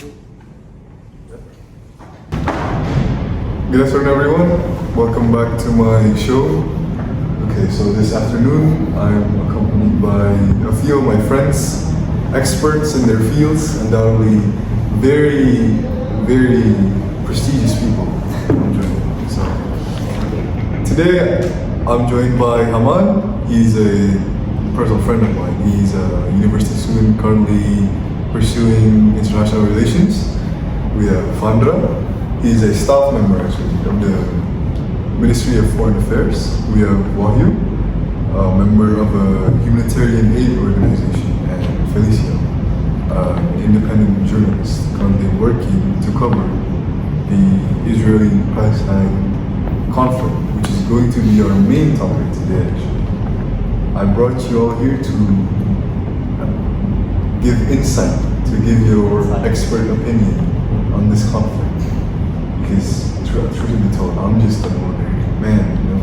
Good afternoon, everyone. Welcome back to my show. Okay, so this afternoon I'm accompanied by a few of my friends, experts in their fields, undoubtedly very, very prestigious people. I'm joined. So today I'm joined by Haman. He's a personal friend of mine. He's a university student currently pursuing international relations. We have Fandra. He's a staff member actually of the Ministry of Foreign Affairs. We have Wahyu, a member of a humanitarian aid organization, and Felicia, an independent journalist currently working to cover the Israeli-Palestine conflict, which is going to be our main topic today actually. I brought you all here to give insight, to give your expert opinion on this conflict. Because truth be told, I'm just an ordinary man, you know.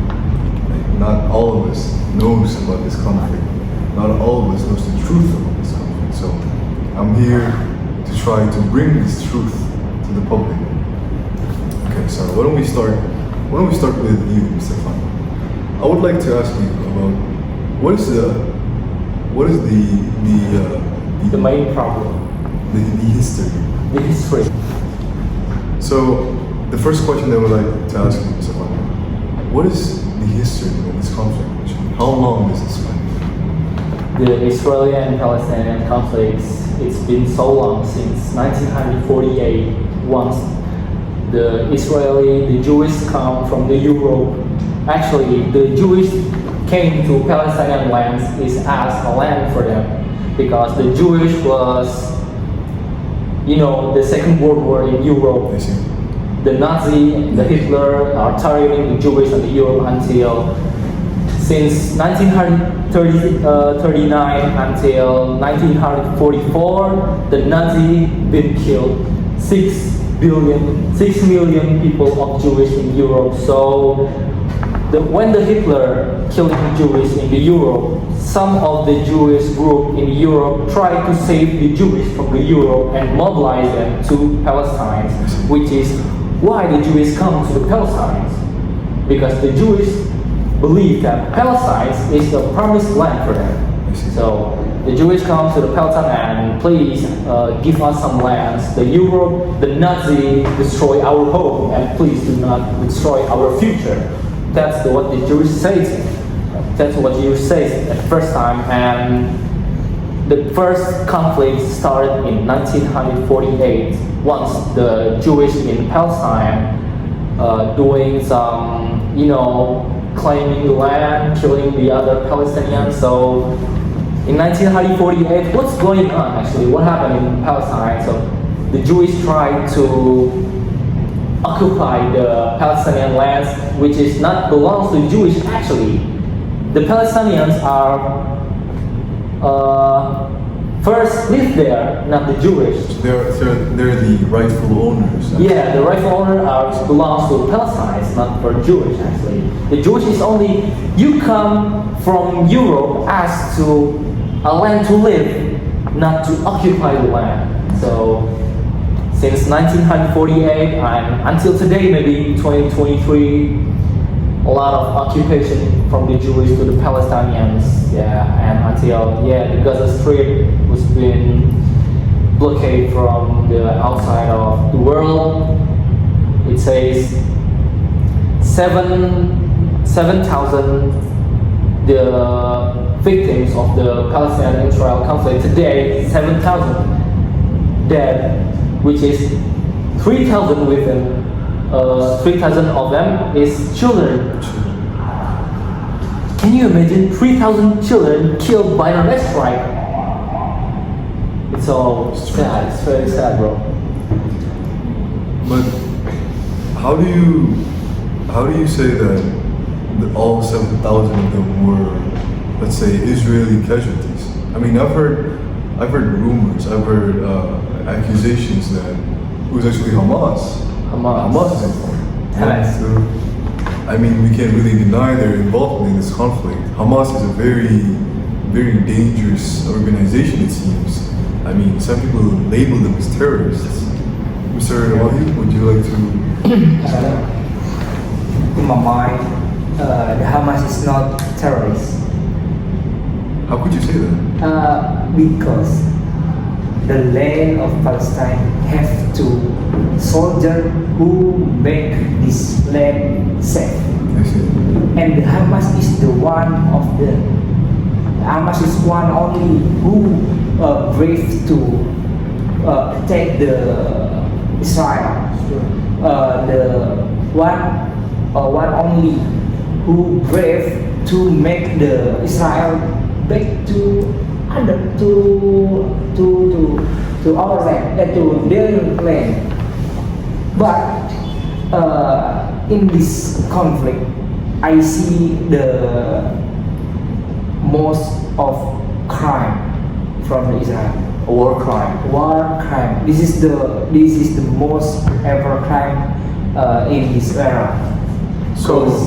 Like, not all of us knows about this conflict. Not all of us knows the truth about this conflict. So I'm here to try to bring this truth to the public. Okay, so why don't we start with you, Mr. Fan. I would like to ask you about what is the main problem, the history. the history. So the first question I would like to ask you, Mr. Fan, what is the history of this conflict? How long does it span? The Israeli and Palestinian conflicts, it's been so long, since 1948, once the Jewish come from the Europe. Actually, the Jewish came to Palestinian lands is as a land for them, because the Jewish was, the Second World War in Europe. I see. The Nazi, the Hitler are targeting the Jewish in Europe until since 1939 until 1944, the Nazi been killed 6 million people of Jewish in Europe. So when the Hitler killed the Jewish in the Europe, some of the Jewish group in Europe tried to save the Jewish from the Europe and mobilize them to Palestine, which is why the Jewish come to the Palestine, because the Jewish believe that Palestine is the promised land for them. So the Jewish come to the Palestine and please give us some lands. The Europe, the Nazi destroy our home and please do not destroy our future. That's what the Jewish says. That's what the Jewish says at the first time. And the first conflict started in 1948. Once the Jewish in Palestine doing some, claiming the land, killing the other Palestinians. So in 1948, what's going on actually? What happened in Palestine? So the Jewish tried to occupy the Palestinian lands, which is not belongs to the Jewish actually. The Palestinians are first lived there, not the Jewish. They're the rightful owners. Yeah, the rightful owner belongs to Palestine, not for Jewish actually. The Jewish is only, you come from Europe as to a land to live, not to occupy the land. So since 1948 and until today, maybe 2023, a lot of occupation from the Jewish to the Palestinians, and until the Gaza Strip was been blockaded from the outside of the world. It says 7,000 the victims of the Palestinian-Israel conflict today, 7,000 dead, which is 3,000 with them. 3,000 of them is children. Can you imagine 3,000 children killed by an airstrike? It's so sad. It's very sad, bro. But how do you say that all 7,000 of them were, let's say, Israeli casualties? I mean, I've heard rumors, I've heard accusations that it was actually Hamas. Hamas is involved. Hamas. I mean, we can't really deny their involvement in this conflict. Hamas is a very, very dangerous organization, it seems. I mean, some people label them as terrorists. Mr. Wahid, would you like to? In my mind, the Hamas is not terrorists How could you say that? because the land of Palestine have to soldier who make this land safe, I see. and the Hamas is the one of the Hamas is one only who brave to attack the Israel. The one only who brave to make the Israel back to our land, to their land. But in this conflict, I see the most of crime from Israel. War crime. War crime. This is the most ever crime in this era. So- Because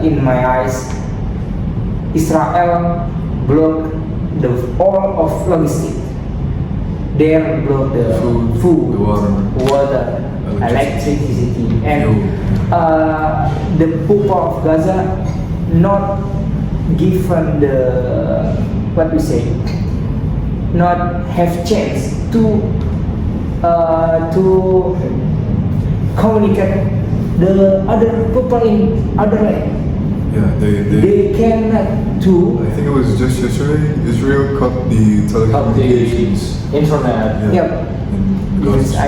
in my eyes, Israel blocked the all of logistic. They blocked the Food, the water, electricity, and the people of Gaza not given the what we say, not have chance to communicate the other people in other land. Yeah, They cannot do. I think it was just yesterday. Israel cut the Of the telecommunications. internet. Yeah. Yep. in Yes, Gaza. I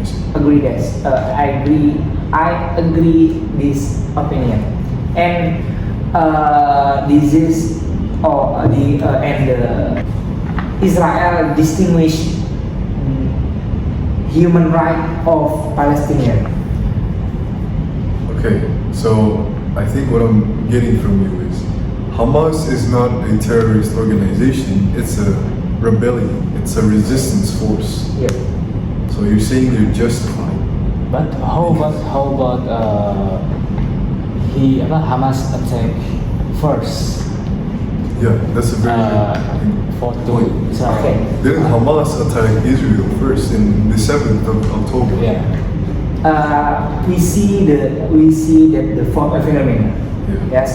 see. agree that. I agree this opinion, and this is Israel distinguish human right of Palestinian. Okay, so I think what I'm getting from you is Hamas is not a terrorist organization, it's a rebellion, it's a resistance force. Yep. So you're saying they're justified. But how about Hamas attack first Yeah, that's a very for good to point. Israel? Okay. Didn't Hamas attack Israel first in the 7th of October? Yeah. We see that the fourth phenomenon, Yeah. yes,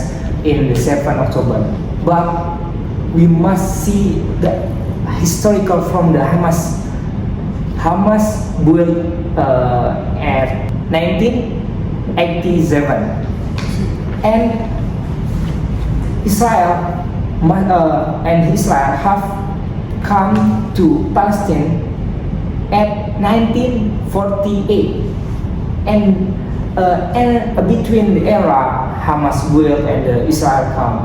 in the 7th October. But we must see the historical from the Hamas. Hamas built at 1987, and Israel have come to Palestine at 1948, and between the era Hamas built and the Israel come,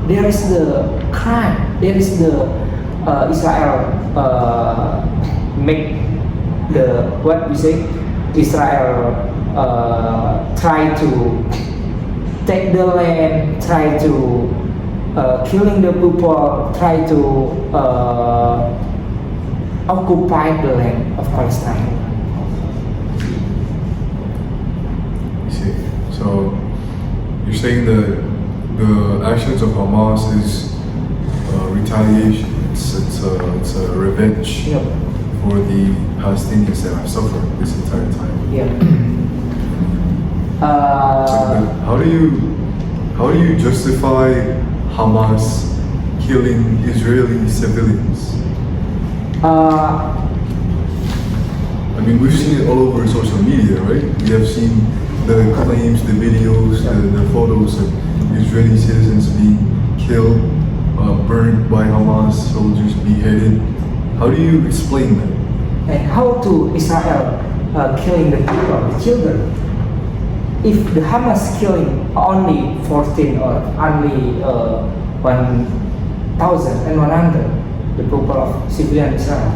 there is the crime. There is the Israel make the what we say. Israel try to take the land, try to killing the people, try to occupy the land of Palestine. I see. So you're saying that the actions of Hamas is retaliation. It's a revenge Yep. for the Palestinians that have suffered this entire time. Yeah. How do you justify Hamas killing Israeli civilians? I mean, we've seen it all over social media, right? We have seen the claims, the videos, the photos of Israeli citizens being killed, burned by Hamas, soldiers beheaded. How do you explain that? And how to Israel killing the people, the children? If the Hamas killing only 14 or only 1,100 the people of civilian Israel,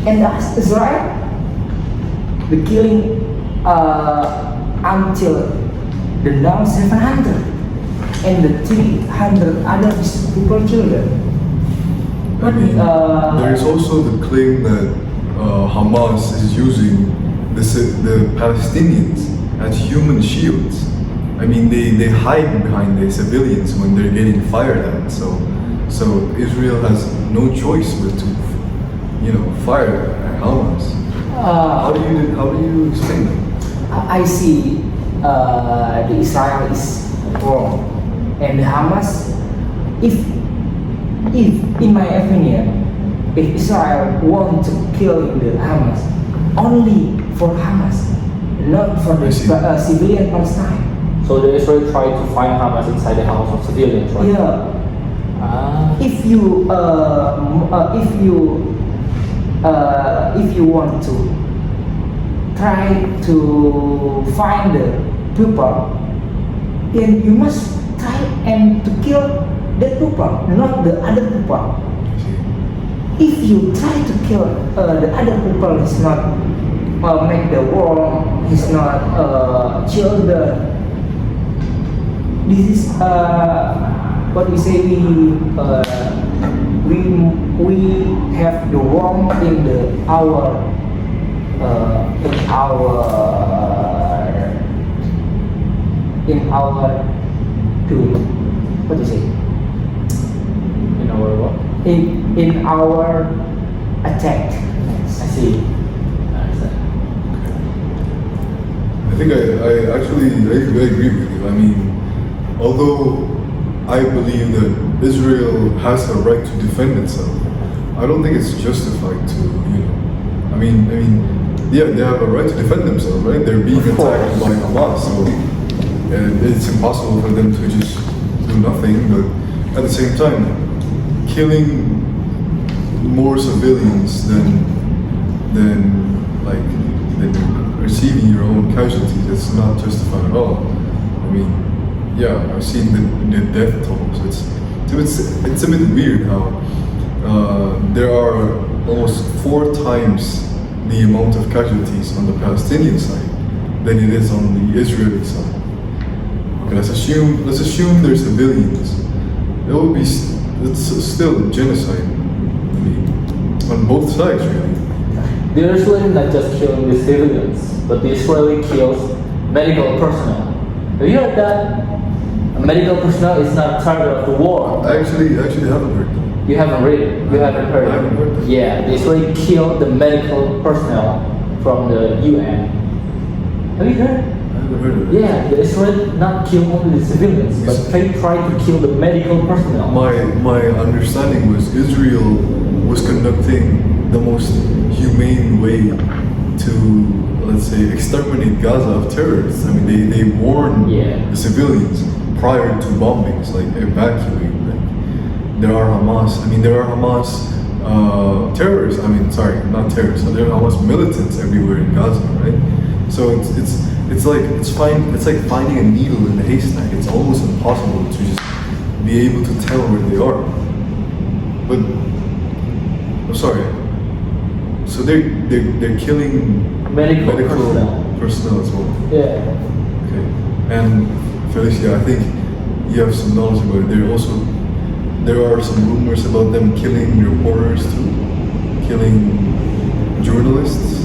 and Israel the killing until the now 700 and the 300 other people children. I mean, there is also the claim that Hamas is using the Palestinians as human shields. I mean, they hide behind the civilians when they're getting fired at. So Israel has no choice but to, fire Hamas. How do you explain that? I see the Israel is wrong, and the Hamas, if in my opinion, if Israel want to kill the Hamas, only for Hamas, not for the civilian Palestine. So the Israel tried to find Hamas inside the house of civilians, right? Yeah. Ah. If you want to try to find the people, then you must try and to kill the people, not the other people. If you try to kill the other people, it's not make the war, it's not children. This is what we say, we have the wrong in our doing. What do you say? In our what? In our attack. I see. I understand. I think I actually agree with you. I mean, although I believe that Israel has a right to defend itself, I don't think it's justified to, I mean, yeah, they have a right to defend themselves, right? They're being attacked by Hamas, so it's impossible for them to just do nothing. But at the same time, killing more civilians than receiving your own casualties, it's not justified at all. I mean, yeah, I've seen the death tolls. It's a bit weird how there are almost 4 times the amount of casualties on the Palestinian side than it is on the Israeli side. Okay, let's assume there's civilians. It's still genocide. I mean, on both sides, really. The Israeli not just killing the civilians, but the Israeli kills medical personnel. Have you heard that? Medical personnel is not a target of the war. I actually haven't heard that. You haven't read it. You haven't heard it. I haven't heard that. Yeah, the Israeli killed the medical personnel from the UN. Have you heard? I haven't heard of it. Yeah, the Israeli not kill only the civilians, but they tried to kill the medical personnel. My understanding was Israel was conducting the most humane way to, let's say, exterminate Gaza of terrorists. I mean, they warned the civilians prior to bombings, like evacuate. There are Hamas terrorists. I mean, sorry, not terrorists. There are Hamas militants everywhere in Gaza, right? So it's like finding a needle in a haystack. It's almost impossible to just be able to tell where they are. But I'm sorry. So they're killing Medical personnel as well. Yeah. Okay. And Felicia, I think you have some knowledge about it. There are some rumors about them killing reporters too, killing journalists.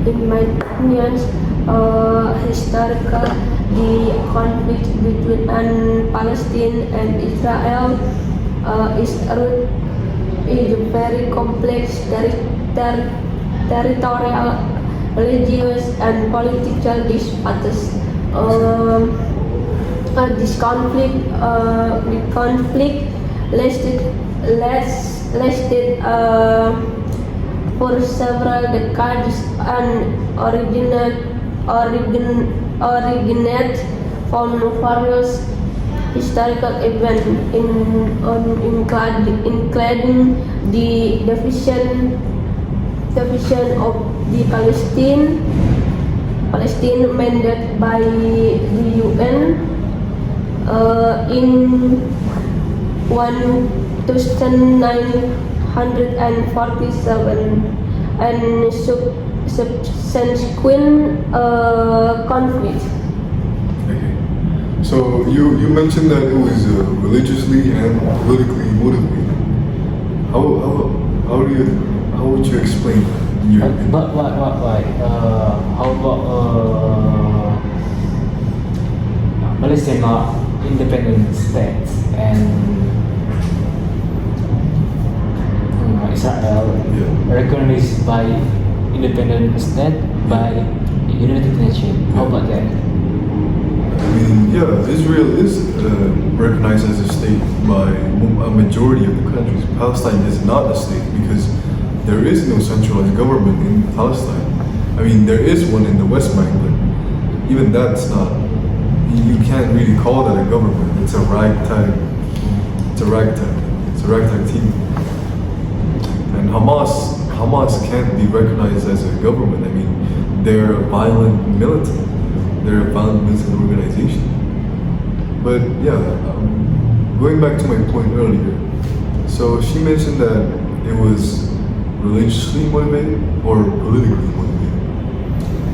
In my opinion, historical the conflict between Palestine and Israel is a very complex territorial, religious, and political disputes. This conflict lasted for several decades and originated from various historical events, including the division of the Palestine mandated by the UN in 1947 and subsequent conflict. Okay. So you mentioned that it was religiously and politically motivated. How would you explain that? In your opinion? But like how about Malaysia not independent states and Israel Yeah. recognized by independent state by United Nations. How about that? I mean, yeah, Israel is recognized as a state by a majority of the countries. Palestine is not a state because there is no centralized government in Palestine. I mean, there is one in the West Bank, but even that's not. You can't really call that a government. It's a ragtag. It's a ragtag. It's a ragtag team. And Hamas can't be recognized as a government. I mean, they're a violent militant. They're a violent militant organization. But yeah, going back to my point earlier. So she mentioned that it was religiously motivated or politically motivated.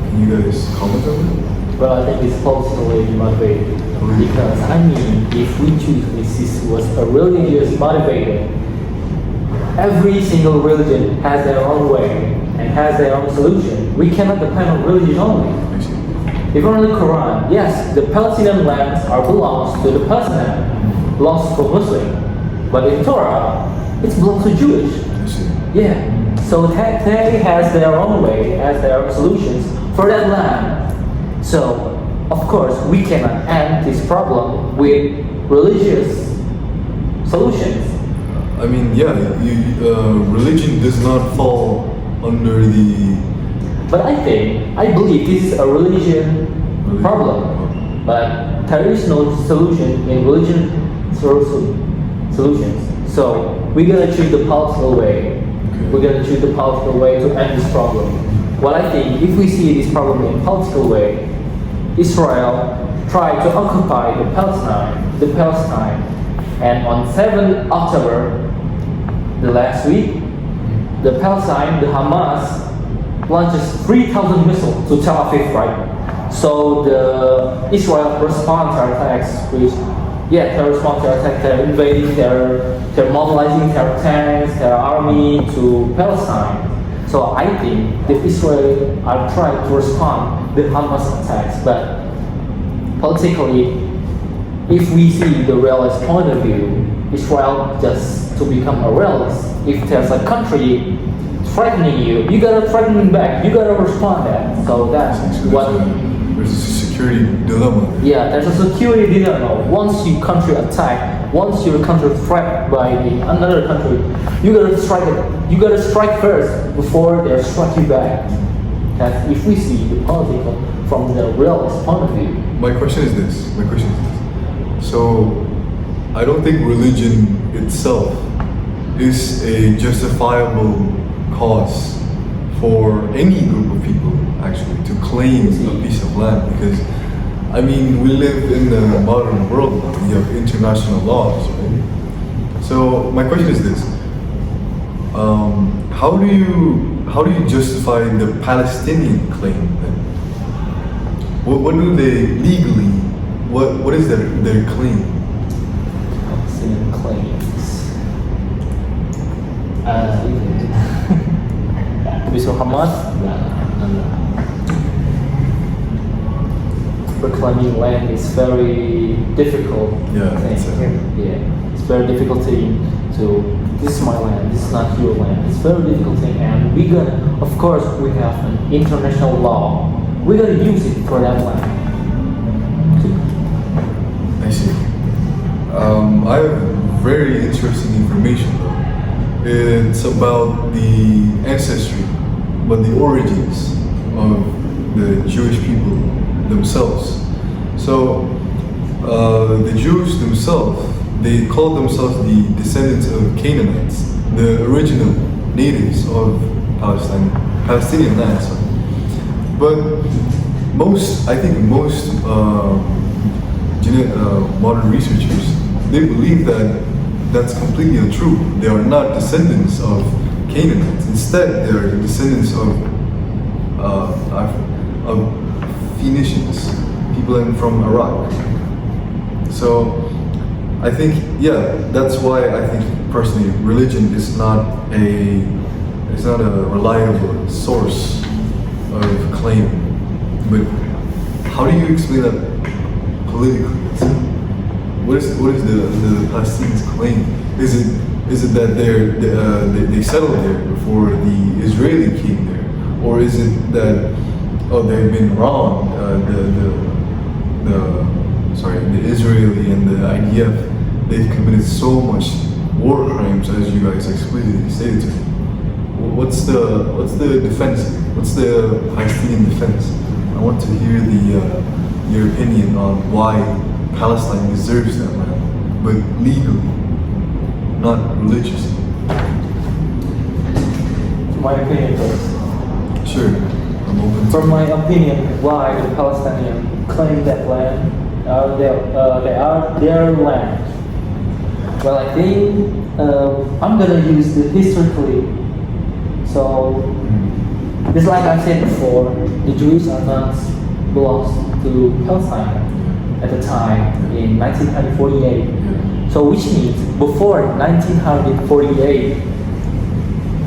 Can you guys comment on that? Well, I think it's politically motivated because I mean, if we choose this was a religious motivated, every single religion has their own way and has their own solution. We cannot depend on religion only. Even in the Quran, yes, the Palestinian lands are belongs to the Palestinian, belongs to Muslim, but in Torah, it belongs to Jewish. Yeah, so they has their own way, has their own solutions for that land. So, of course, we cannot end this problem with religious solutions. I mean, yeah, religion does not fall under the. But I believe this is a religion problem. But there is no solution in religion solutions. So we gotta choose the political way. We're gonna choose the political way to end this problem. What I think, if we see this problem in political way, Israel tried to occupy the Palestine, and on 7 October, the last week, the Hamas launches 3,000 missiles to Tel Aviv, right? So the Israel responds to attacks, they respond to attack, they're invading, they're mobilizing their tanks, their army to Palestine. So I think the Israel are trying to respond to the Hamas attacks, but politically, if we see the realist point of view, Israel just to become a realist. If there's a country threatening you, you gotta threaten back, you gotta respond that. So that's what. There's a security dilemma. Yeah, there's a security dilemma. Once your country attacked, once your country threatened by another country, you gotta strike it. You gotta strike first before they strike you back. That's if we see the political from the realist point of view. My question is this. So, I don't think religion itself is a justifiable cause for any group of people actually to claim a piece of land, because I mean we live in the modern world now. We have international laws, right? So my question is this: how do you justify the Palestinian claim then? What do they legally? What is their claim? Palestinian claims. So Hamas reclaiming land is very difficult. Yeah, It's very difficult thing to. This is my land. This is not your land. It's very difficult thing, and we got, of course, we have an international law. We gotta use it for that land. I see. I have very interesting information though. It's about the ancestry, but the origins of the Jewish people themselves. So, the Jews themselves, they call themselves the descendants of Canaanites, the original natives of Palestinian lands. But I think most modern researchers, they believe that that's completely untrue. They are not descendants of Canaanites. Instead, they are descendants of Phoenicians, people from Iraq. So I think, that's why I think personally religion is not a reliable source of claim. But how do you explain that politically? What is the Palestinians' claim? Is it Is it that they settled there before the Israeli came there, or is it that they've been wrong? The Israeli and the IDF, they've committed so much war crimes, as you guys explicitly stated to me. What's the defense? What's the Palestinian defense? I want to hear your opinion on why Palestine deserves that land, but legally, not religiously. My opinion first. Sure, I'm open to From my opinion, why the Palestinians claim that land, they are their land. Well, I think I'm gonna use the historically. So, just like I said before, the Jews are not belongs to Palestine at the time in 1948. So, which means before 1948,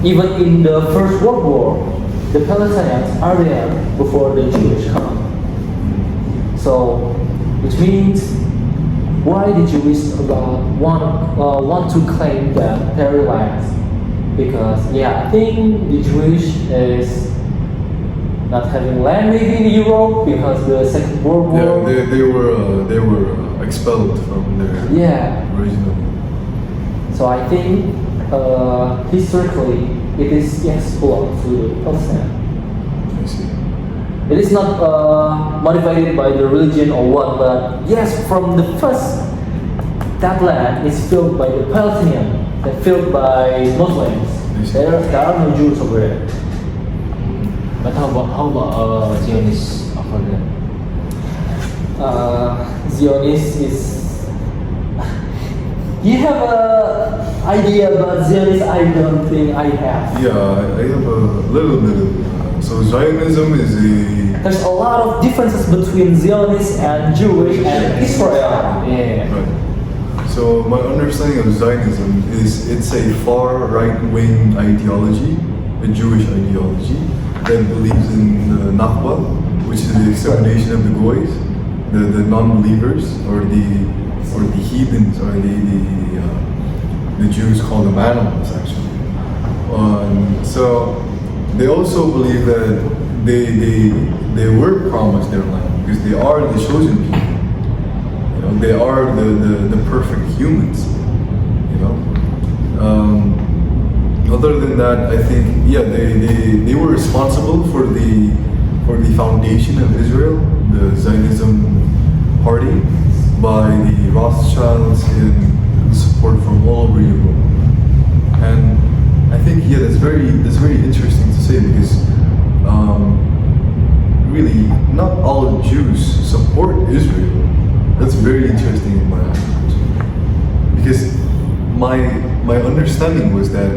even in the First World War, the Palestinians are there before the Jewish come. So, which means why the Jews want to claim their lands? Because I think the Jewish is not having land maybe in Europe because the Second World War. Yeah, they were expelled from their original. So I think historically it is belong to Palestine. I see. It is not motivated by the religion or what, but yes, from the first, that land is filled by the Palestinians, and filled by Muslims. There are no Jews over there. But how about Zionists over there? Zionist is. You have an idea about Zionist? I don't think I have. Yeah, I have a little bit of. So Zionism is There's a lot of differences between Zionists and Jewish and Israel. Yeah. Right. So my understanding of Zionism is it's a far right-wing ideology, a Jewish ideology that believes in the Nakba, which is the extermination of the Goys, the non-believers, or the heathens, or the Jews call them animals actually. So they also believe that they were promised their land because they are the chosen people. They are the perfect humans. Other than that, I think they were responsible for the foundation of Israel, the Zionism party, by the Rothschilds and support from all over Europe. And I think that's very interesting to say because really not all Jews support Israel. That's very interesting in my opinion. Because my understanding was that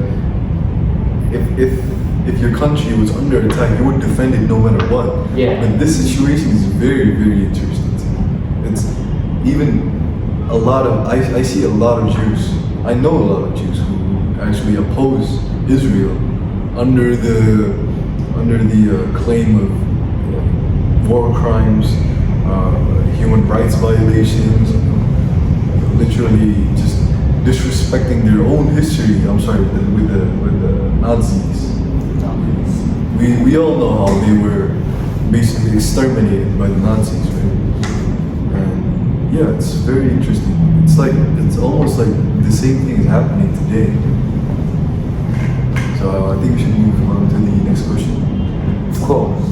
if your country was under attack, you would defend it no matter what. Yeah. But this situation is very, very interesting to me. It's even a lot of I see a lot of Jews. I know a lot of Jews who actually oppose Israel under the claim of war crimes, human rights violations, literally just disrespecting their own history. I'm sorry, with the Nazis. We all know how they were basically exterminated by the Nazis, right? And it's very interesting. It's almost like the same thing is happening today. So I think we should move on to the next question. Of course.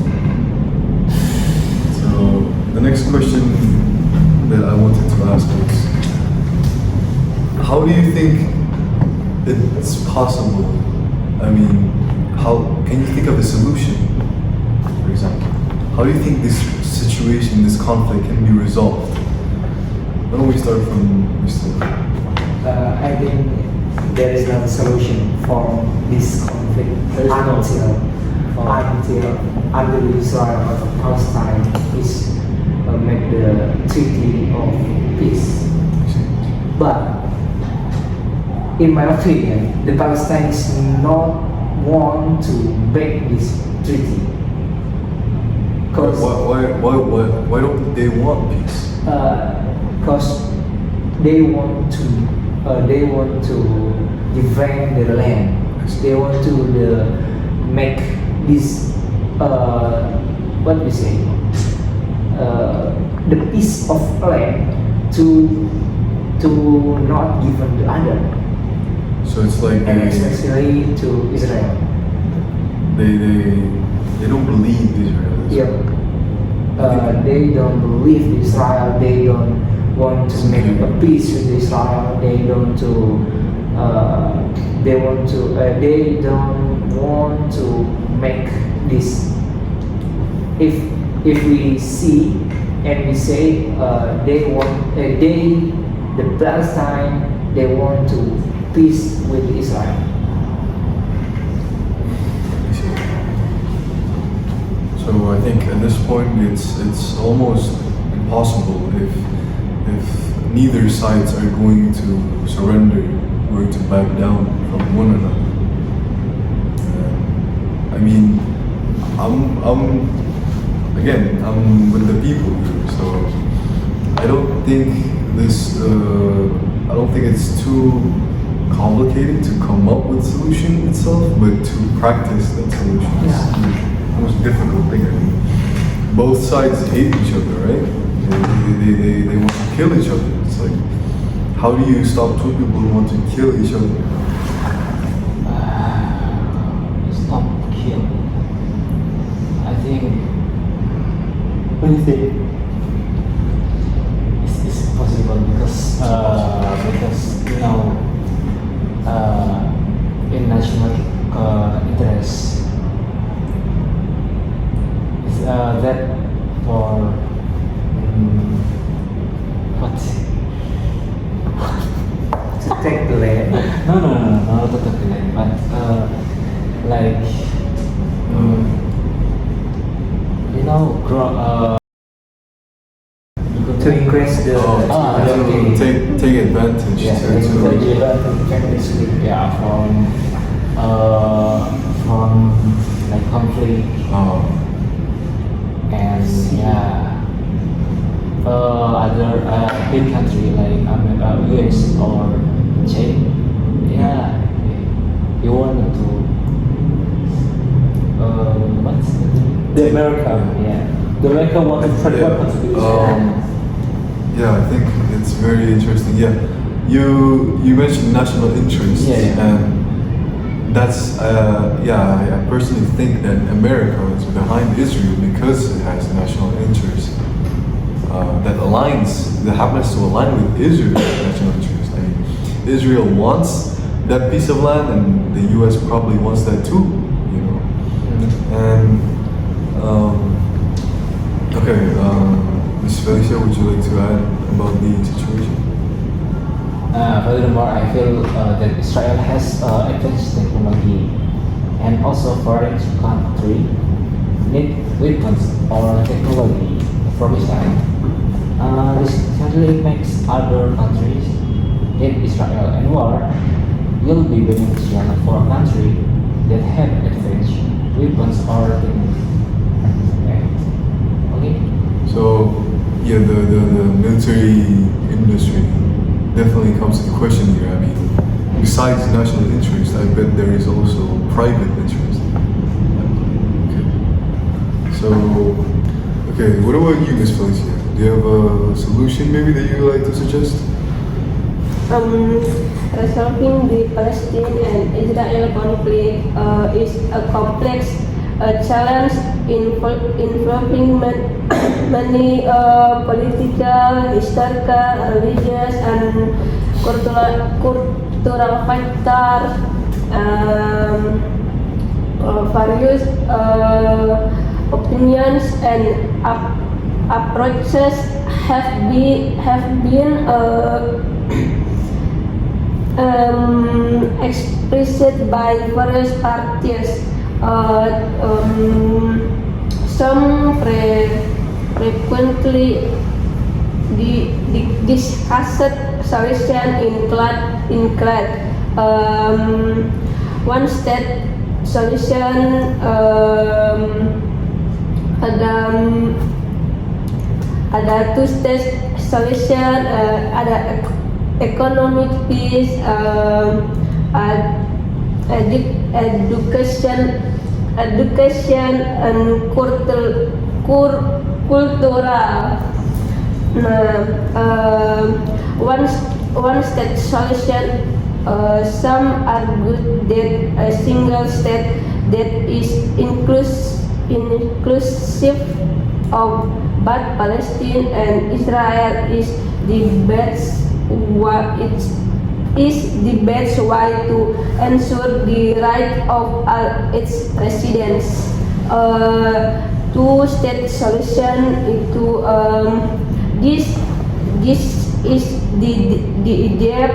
So the next question that I wanted to ask was, how do you think it's possible? I mean, how can you think of a solution, for example? How do you think this situation, this conflict can be resolved? Why don't we start from Mr. I think there is no solution for this conflict until Israel or Palestine is make the treaty of peace. But in my opinion, the Palestinians not want to break this treaty. Why don't they want peace? Because they want to defend the land. They want to make this what we say the piece of land to not given the other, So it's like and especially to Israel. they don't believe Israel. Yep. They don't believe Israel. They don't want to make a peace with Israel. They don't want to make this. If we see and we say the Palestine, they want to peace with Israel. So I think at this point it's almost impossible if neither sides are going to surrender or to back down from one another. I mean, I'm with the people here, so I don't think it's too complicated to come up with solution itself, but to practice that solution is the most difficult thing. I mean, both sides hate each other, right? They want to kill each other. It's like, how do you stop two people who want to kill each other? Stop kill. I think. What do you think? It's possible because you know in national interest is that for what? To take the land. No, not to take the land, but like you know, To increase the Take advantage. yeah, yeah, from like conflict and other big country like US or China. Yeah, you want to what's the America? Yeah, the America want to trade weapons to Israel. Yeah, I think it's very interesting. Yeah, you mentioned national interest, and that's I personally think that America is behind Israel because it has national interest that happens to align with Israel's national interest. I mean, Israel wants that piece of land, and the U.S. probably wants that too. You know, and Ms. Felicia, would you like to add about the situation? Furthermore, I feel that Israel has advanced technology, and also foreign country need weapons or technology from Israel. This country makes other countries hate Israel, and war will be beneficial for a country that have advanced weapons or technology. Okay. So, yeah, the military industry definitely comes into question here. I mean, besides national interest, I bet there is also private interest. Okay, what about you, Ms. Felicia? Do you have a solution maybe that you would like to suggest? Resolving the Palestine and Israel conflict is a complex challenge involving many political, historical, religious, and cultural factors. Various opinions and approaches have been expressed by various parties. Some frequently discussed solutions include one state solution, ada two state solution, ada economic peace, education and cultural. One state solution. Some argue that a single state that is inclusive of both Palestine and Israel is the best way to ensure the right of all its residents. Two-state solution itu this is the idea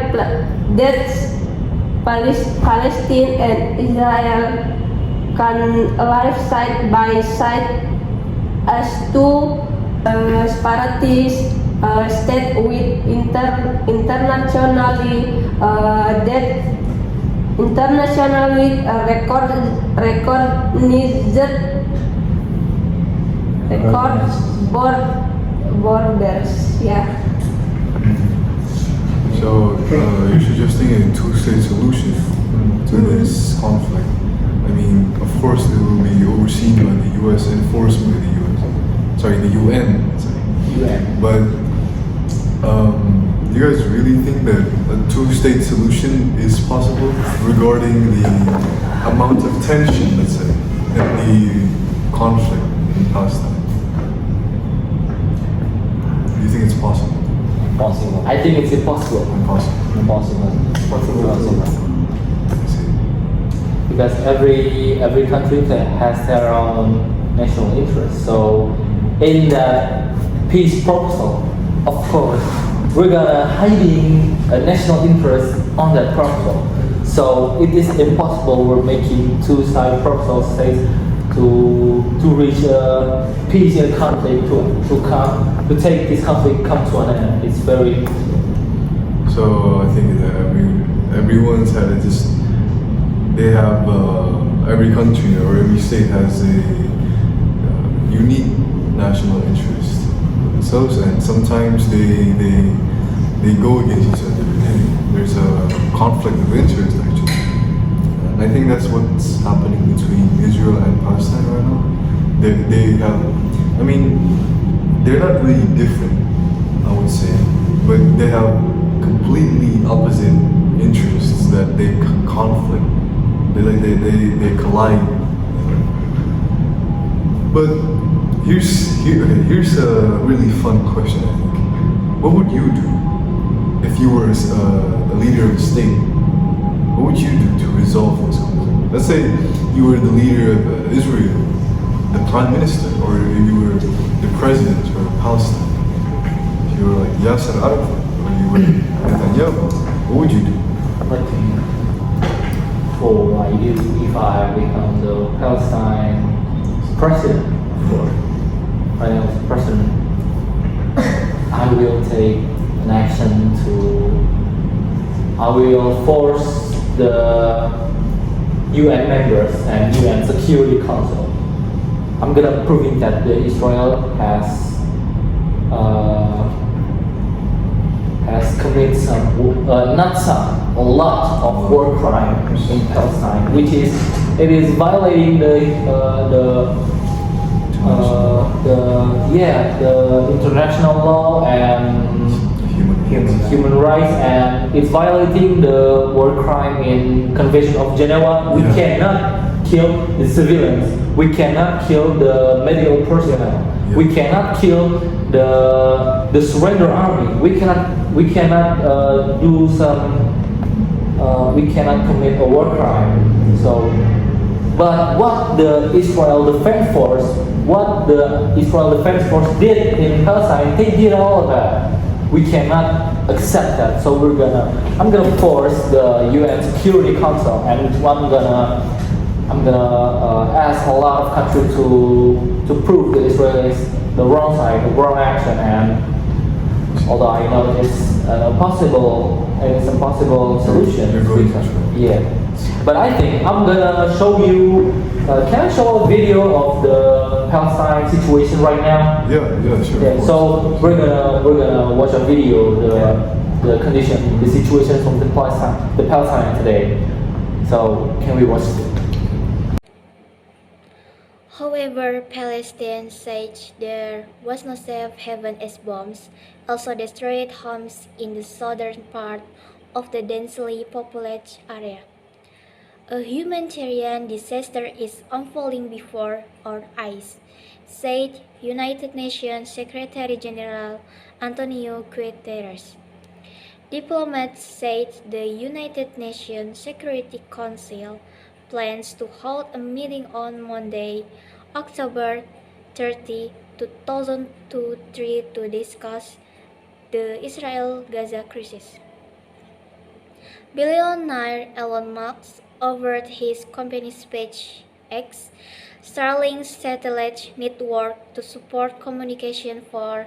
that Palestine and Israel can live side by side as two separatist state with internationally borders. Yeah. So you're suggesting a two-state solution to this conflict. I mean, of course, it will be overseen by the U.S., enforced by the U.S. Sorry, the UN. But do you guys really think that a two-state solution is possible regarding the amount of tension, let's say, in the conflict in Palestine? Do you think it's possible? Impossible. I think it's impossible. Impossible. Because every country has their own national interest. So in the peace proposal, of course, we're gonna hiding a national interest on that proposal. So it is impossible. We're making two-side proposal states to reach a peace in the conflict to take this conflict come to an end. It's very So I think that everyone's had it just they have every country or every state has a unique national interest themselves, and sometimes they go against each other. There's a conflict of interest actually. I think that's what's happening between Israel and Palestine right now. They have, I mean, they're not really different, I would say, but they have completely opposite interests that they conflict. They collide. But here's a really fun question. I think. What would you do if you were a leader of a state? What would you do to resolve this conflict? Let's say you were the leader of Israel, the prime minister, or you were the president of Palestine. If you were like Yasser Arafat, or you were Netanyahu, what would you do? I do if I become the Palestine president, I will take an action I will force the UN members and UN Security Council. I'm gonna prove that Israel has committed a lot of war crimes in Palestine, which is violating the international law and human rights, and it's violating the war crime in Convention of Geneva. We cannot kill the civilians. We cannot kill the medical personnel. We cannot kill the surrender army. We cannot commit a war crime. So, but what the Israel Defense Force did in Palestine, they did all of that. We cannot accept that. So I'm gonna force the UN Security Council, and I'm gonna ask a lot of countries to prove that Israel is the wrong side, the wrong action. And although I know it's an impossible solution. Yeah, but I think I'm gonna show you. Can I show a video of the Palestine situation right now? Yeah, sure. Yeah, so we're gonna watch a video, the condition, the situation from the Palestine today. So can we watch it? However, Palestine said there was no safe haven as bombs also destroyed homes in the southern part of the densely populated area. A humanitarian disaster is unfolding before our eyes, said United Nations Secretary General Antonio Guterres. Diplomats said the United Nations Security Council plans to hold a meeting on Monday, October 30, 2023 to discuss the Israel-Gaza crisis. Billionaire Elon Musk offered his company SpaceX Starlink satellite network to support communication for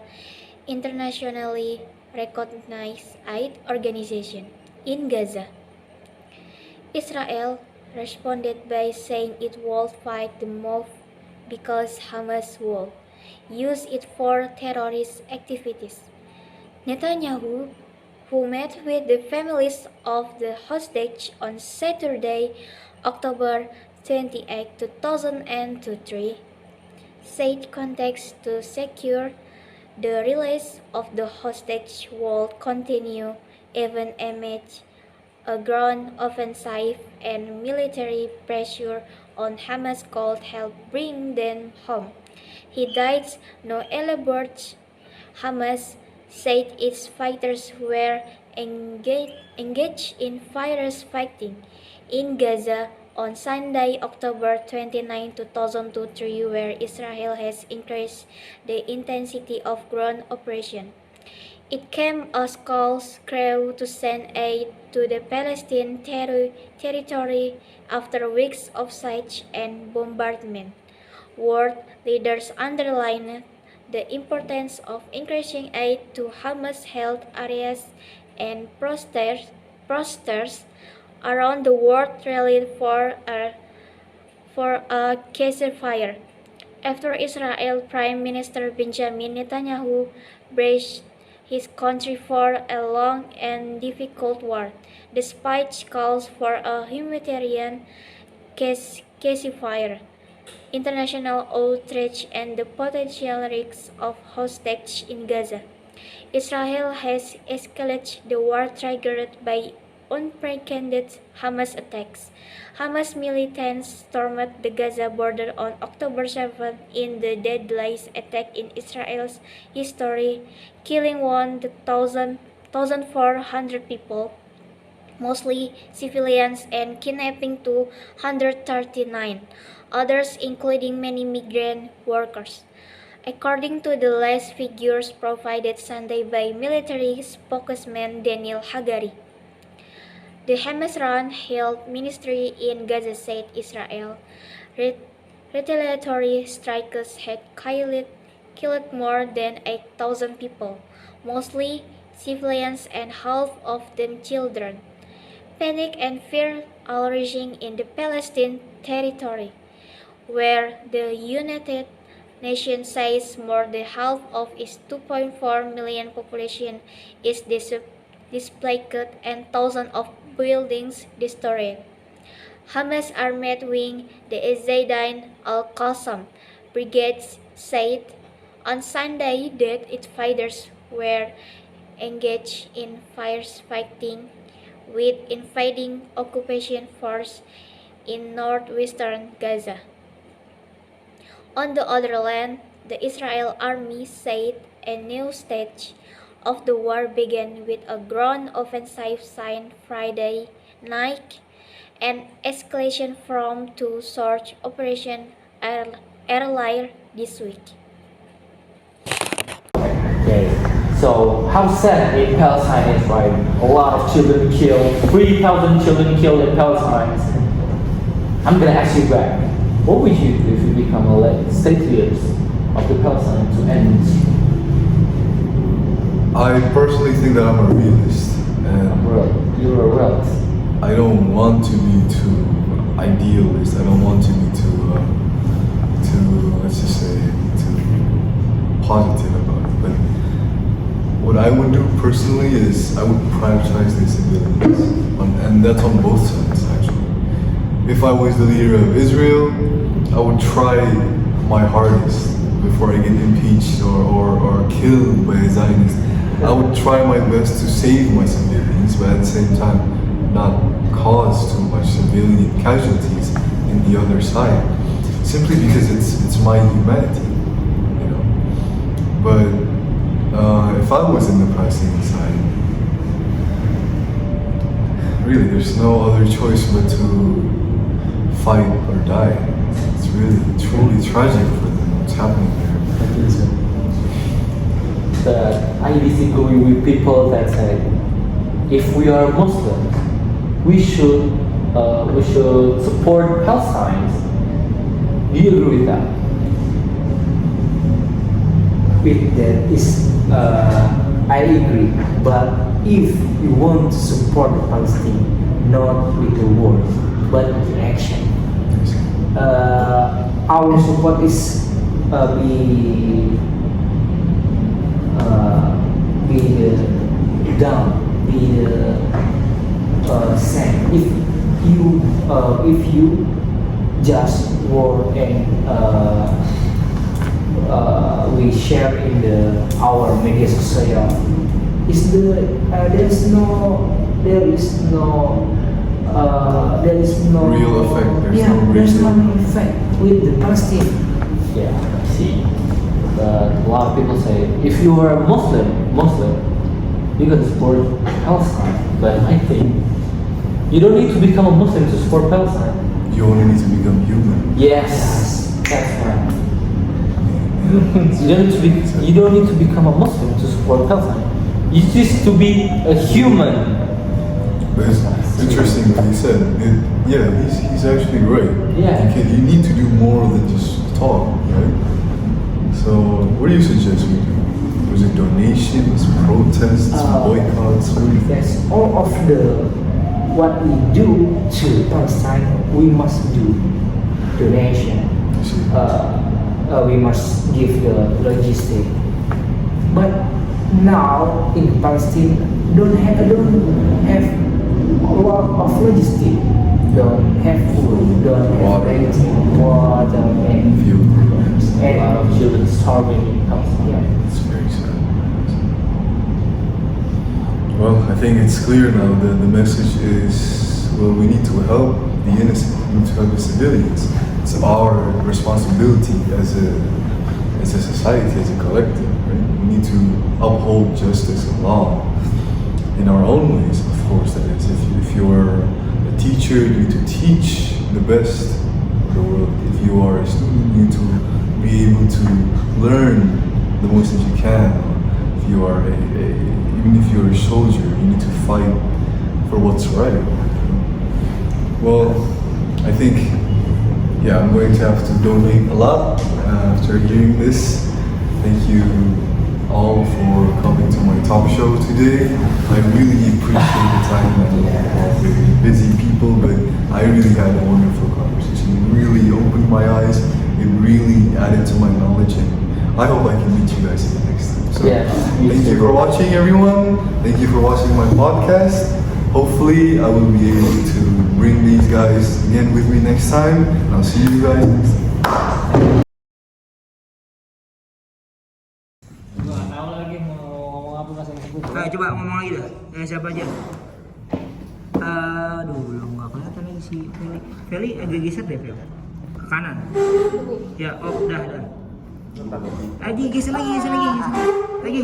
internationally recognized aid organization in Gaza. Israel responded by saying it would fight the move because Hamas would use it for terrorist activities. Netanyahu, who met with the families of the hostages on Saturday, October 28, 2023, said contacts to secure the release of the hostages will continue even amid a ground offensive and military pressure on Hamas could help bring them home. He died no elaborate. Hamas said its fighters were engaged in fierce fighting in Gaza on Sunday, October 29, 2023, where Israel has increased the intensity of ground operation. It came as calls grew to send aid to the Palestinian territory after weeks of siege and bombardment. World leaders underlined the importance of increasing aid to Hamas-held areas and protesters around the world rallied for a ceasefire. After Israel Prime Minister Benjamin Netanyahu braced his country for a long and difficult war, despite calls for a humanitarian ceasefire, international outrage, and the potential risks of hostage in Gaza. Israel has escalated the war triggered by unprecedented Hamas attacks. Hamas militants stormed the Gaza border on October 7 in the deadliest attack in Israel's history, killing 1,400 people, mostly civilians, and kidnapping 239 others, including many migrant workers. According to the last figures provided Sunday by military spokesman Daniel Hagari, the Hamas-run health ministry in Gaza said Israel retaliatory strikes had killed more than 8,000 people, mostly civilians and half of them children. Panic and fear are raging in the Palestinian territory, where the United Nations says more than half of its 2.4 million population is displaced and thousands of buildings destroyed. Hamas armed wing, the Ezzeddin al-Qassam Brigade, said on Sunday that its fighters were engaged in fierce fighting with invading occupation force in northwestern Gaza. On the other hand, the Israel army said a new stage of the war began with a ground offensive signed Friday night, an escalation from two search operations earlier this week. Okay, so how sad in Palestine is, right? A lot of children killed, 3,000 children killed in Palestine. I'm gonna ask you back, what would you do if you become a state leader of the Palestine to end? I personally think that I'm a realist, and You're a realist. I don't want to be too idealist. I don't want to be too let's just say, too positive about it. But what I would do personally is I would prioritize the civilians, and that's on both sides actually. if I was the leader of Israel, I would try my hardest before I get impeached or killed by a Zionist. I would try my best to save my civilians, but at the same time, not cause too much civilian casualties in the other side, simply because it's my humanity, you know. But if I was in the Palestinian side, really, there's no other choice but to fight or die. It's really, truly tragic for them what's happening there. But I disagree with people that say if we are Muslims, we should support Palestine. Do you agree with that? With that is I agree, but if you want to support Palestine, not with the word, but with action, our support is be down, be sad. If you just war and we share in our media social, is there is no Real effect, there's no effect with the Palestine. Yeah, I see. But a lot of people say if you are a Muslim, you can support Palestine. But I think you don't need to become a Muslim to support Palestine. You only need to become human. Yes, that's right. You don't need to become a Muslim to support Palestine. You just to be a human. But it's interesting what he said. He's actually right. Yeah. You need to do more than just talk, right? So, what do you suggest we do? Was it donations, protests, boycotts? What do you think? Yes, all of what we do to Palestine, we must do donation. I see. We must give the logistic. But now in Palestine, don't have a lot of logistic. Don't have food, don't have Water. anything, water, and Fuel. A lot of children starving in Palestine. yeah. It's very sad. Well, I think it's clear now that the message is, well, we need to help the innocent, we need to help the civilians. It's our responsibility as a society, as a collective, right? We need to uphold justice and law in our own ways, of course, that is. If you're a teacher, you need to teach the best of the world. If you are a student, you need to be able to learn the most that you can. If you are even if you're a soldier, you need to fight for what's right. Well, I think, I'm going to have to donate a lot after hearing this. Thank you all for coming to my talk show today. I really appreciate the time that you all very busy people, but I really had a wonderful conversation. It really opened my eyes. It really added to my knowledge, and I hope I can meet you guys again next time. So, thank you for watching, everyone. Thank you for watching my podcast. Hopefully, I will be able to bring these guys again with me next time. And I'll see you guys next time. Coba ngomong lagi dah. Siapa aja? Aduh, belum nggak kelihatan lagi si Feli. Feli agak geser deh, Feli. Ke kanan. Ya, dah. Lagi geser lagi. Lagi.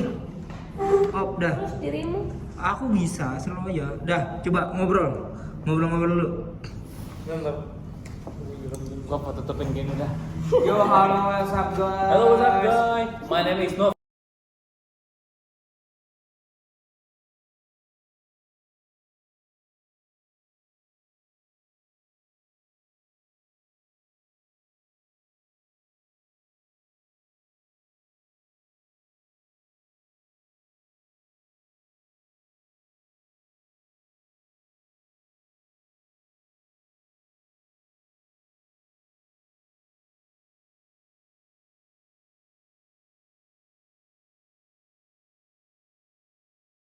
Dah. Dirimu? Aku bisa, selalu aja. Dah, coba ngobrol dulu. Gua foto tutupin game udah. Yo, halo, what's up guys? Hello, what's up guys? My name is Nov.